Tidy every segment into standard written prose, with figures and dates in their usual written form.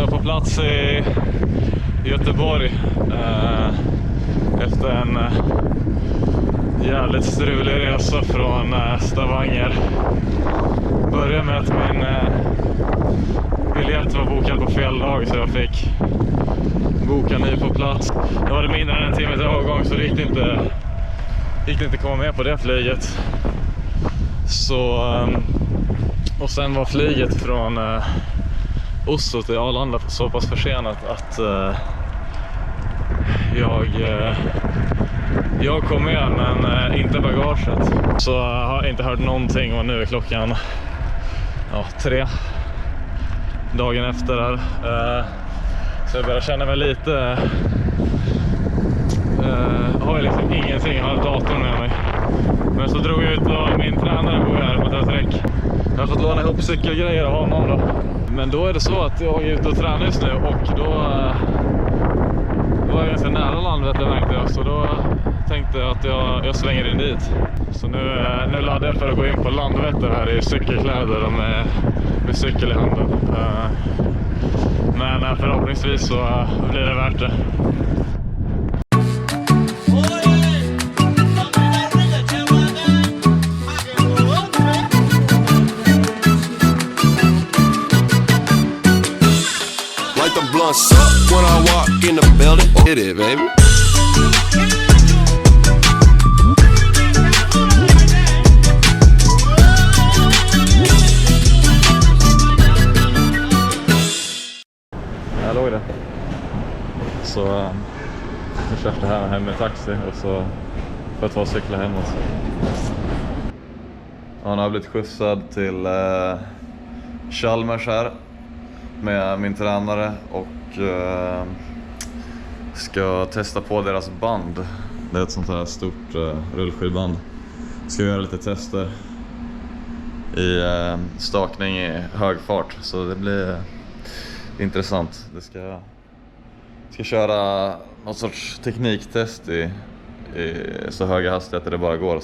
är på plats i Göteborg efter en jävligt strulig resa från Stavanger. Började med att min biljett var bokad på fel dag, så jag fick boka ny på plats. Det var det mindre än en timme till avgång, så det gick det inte komma med på det flyget. Så, och sen var flyget från Oslo till Arlanda så pass försenat att jag kom med, men inte bagaget. Så jag har inte hört någonting, och nu är klockan 3 dagen efter där. Så jag börjar känna mig lite har jag liksom ingenting, jag har datorn med mig. Men så drog jag ut, och min tränare bor här på Träck. Jag har fått låna ihop cykelgrejer av honom då. Men då är det så att jag är ute och tränar just nu, och då var jag ganska nära Landvetter, märkte jag. Så då tänkte jag att jag svänger in dit. Så nu laddar jag för att gå in på Landvetter här i cykelkläder och med cykel i handen. Men förhoppningsvis så blir det värt det. Light the blunts up when I walk in the building. Hit it, baby. Här låg det. Så nu kör jag här hem med taxi, och så för att ta och cykla hemåt. Han har blivit skjutsad till Chalmers här med min tränare, och ska testa på deras band. Det är ett sånt här stort rullskidband. Ska göra lite tester i stakning i hög fart, så det blir intressant. Det ska köra något sorts tekniktest i så höga hastigheter det bara går.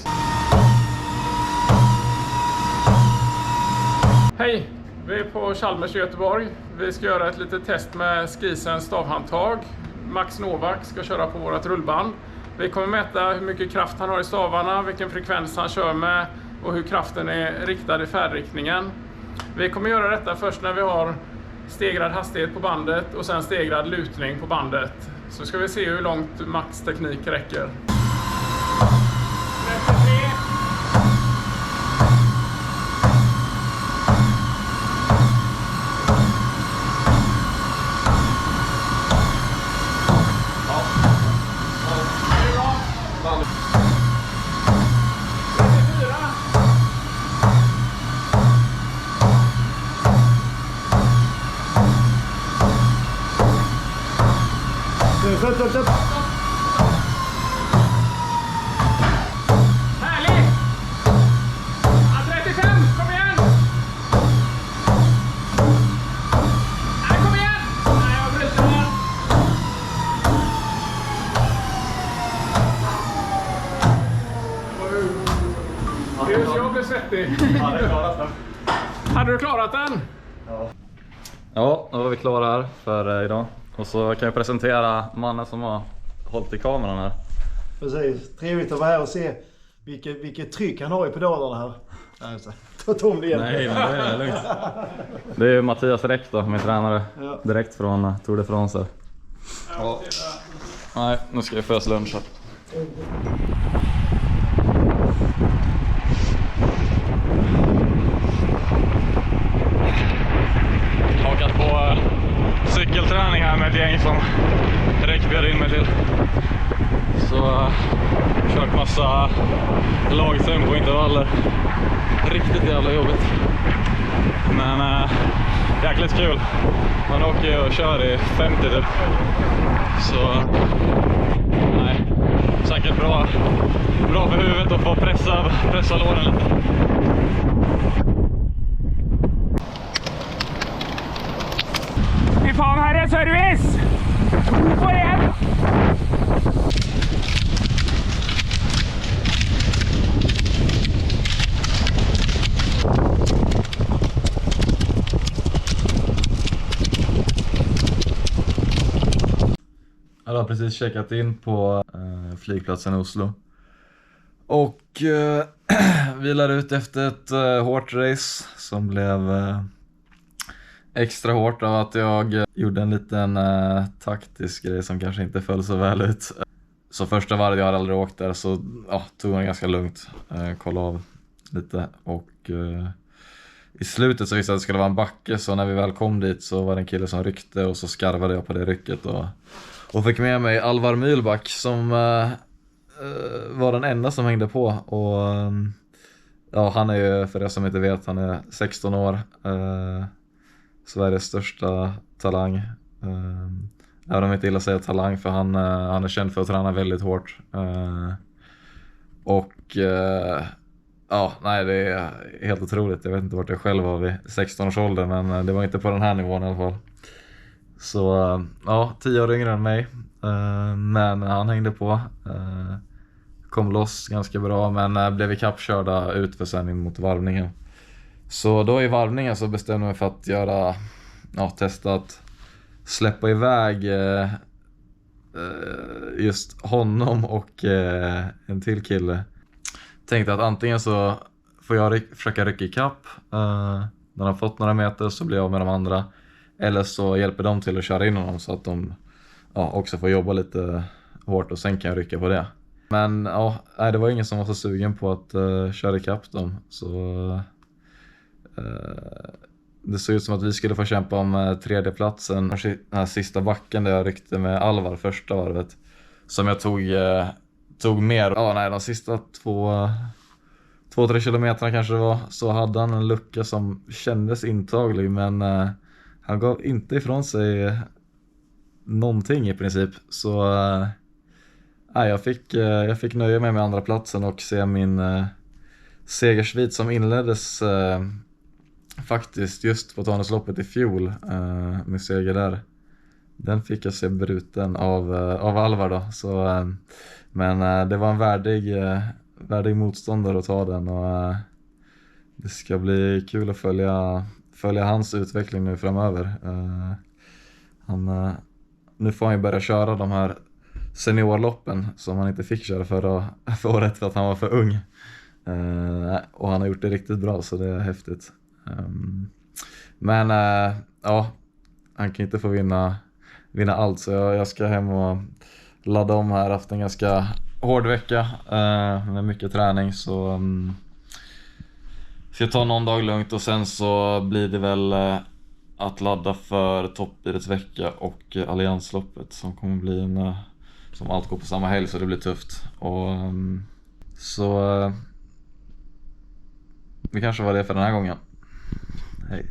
Hej! Vi är på Chalmers i Göteborg. Vi ska göra ett litet test med Skisens stavhandtag. Max Novak ska köra på vårt rullband. Vi kommer mäta hur mycket kraft han har i stavarna, vilken frekvens han kör med och hur kraften är riktad i färdriktningen. Vi kommer göra detta först när vi har stegrad hastighet på bandet och sen stegrad lutning på bandet. Så ska vi se hur långt Max teknik räcker. Stopp. Härligt! 35, kom igen! Nej, kom igen! Nej, jag bryter den. Jag blir svettig. Hade du klarat den? Ja, då var vi klara här för idag. Och så kan jag presentera mannen som har hållit i kameran här. Precis, trevligt att vara här och se vilket tryck han har i pedalerna här. Ta tom det igen. Nej, det är lugnt. Det är Mattias Räck då, min tränare. Ja. Direkt från Tour de France här. Ja. Nej, nu ska jag fösa lunch här. Hakat på cykelträning här med ett gäng som Räck bjöd in mig till. Så kört massa lagtempo intervaller. Riktigt jävla jobbigt. Men jäkligt kul. Man åker ju och kör i 50 typ. Så nej, säkert bra för huvudet att få pressa låren lite. Fy fan, här är service! På igen! Jag har precis checkat in på flygplatsen i Oslo. Och vilar ut efter ett hårt race som blev extra hårt av att jag gjorde en liten taktisk grej som kanske inte föll så väl ut. Så första varvet jag hade aldrig åkt där, så tog jag ganska lugnt, kolla av lite. Och i slutet så visste jag att det skulle vara en backe, så när vi väl kom dit så var det en kille som ryckte och så skarvade jag på det rycket och fick med mig Alvar Mühlback som var den enda som hängde på. Och han är ju, för er som inte vet, han är 16 år, Sveriges största talang. Även om jag inte gillar att säga talang, för han är känd för att träna väldigt hårt. Nej, det är helt otroligt. Jag vet inte vart jag själv var vid 16 års ålder, men det var inte på den här nivån i alla fall. Så 10 år yngre än mig, men han hängde på, kom loss ganska bra, men blev ikappkörda ut för sen in mot varvningen. Så då i varvningen så bestämde jag mig för att testa att släppa iväg just honom och en till kille. Tänkte att antingen så får jag försöka rycka ikapp när de fått några meter, så blir jag med de andra. Eller så hjälper de till att köra in honom så att de också får jobba lite hårt och sen kan jag rycka på det. Men det var ingen som var så sugen på att köra ikapp dem. Så det såg ut som att vi skulle få kämpa om tredjeplatsen. Den här sista backen där jag ryckte med Alvar första varvet, som jag tog mer. De sista 2-3 kilometerna kanske det var, så hade han en lucka som kändes intaglig, men han gav inte ifrån sig någonting i princip. Så jag fick nöja mig med andra platsen och se min segersvit som inleddes faktiskt just på Tanäsloppet i fjol med seger där. Den fick jag se bruten av Alvar då. Så, men det var en värdig motståndare att ta den, och det ska bli kul att följa hans utveckling nu framöver. Nu får han ju börja köra de här seniorloppen som han inte fick köra förra året för att han var för ung. Och han har gjort det riktigt bra, så det är häftigt. Men han kan inte få vinna allt, så jag ska hem och ladda om här. Haft en ganska hård vecka med mycket träning, så ska jag ta någon dag lugnt, och sen så blir det väl att ladda för Toppidretts vecka och Alliansloppet som kommer bli som allt går på samma helg, så det blir tufft. Och så det kanske var det för den här gången. Hej.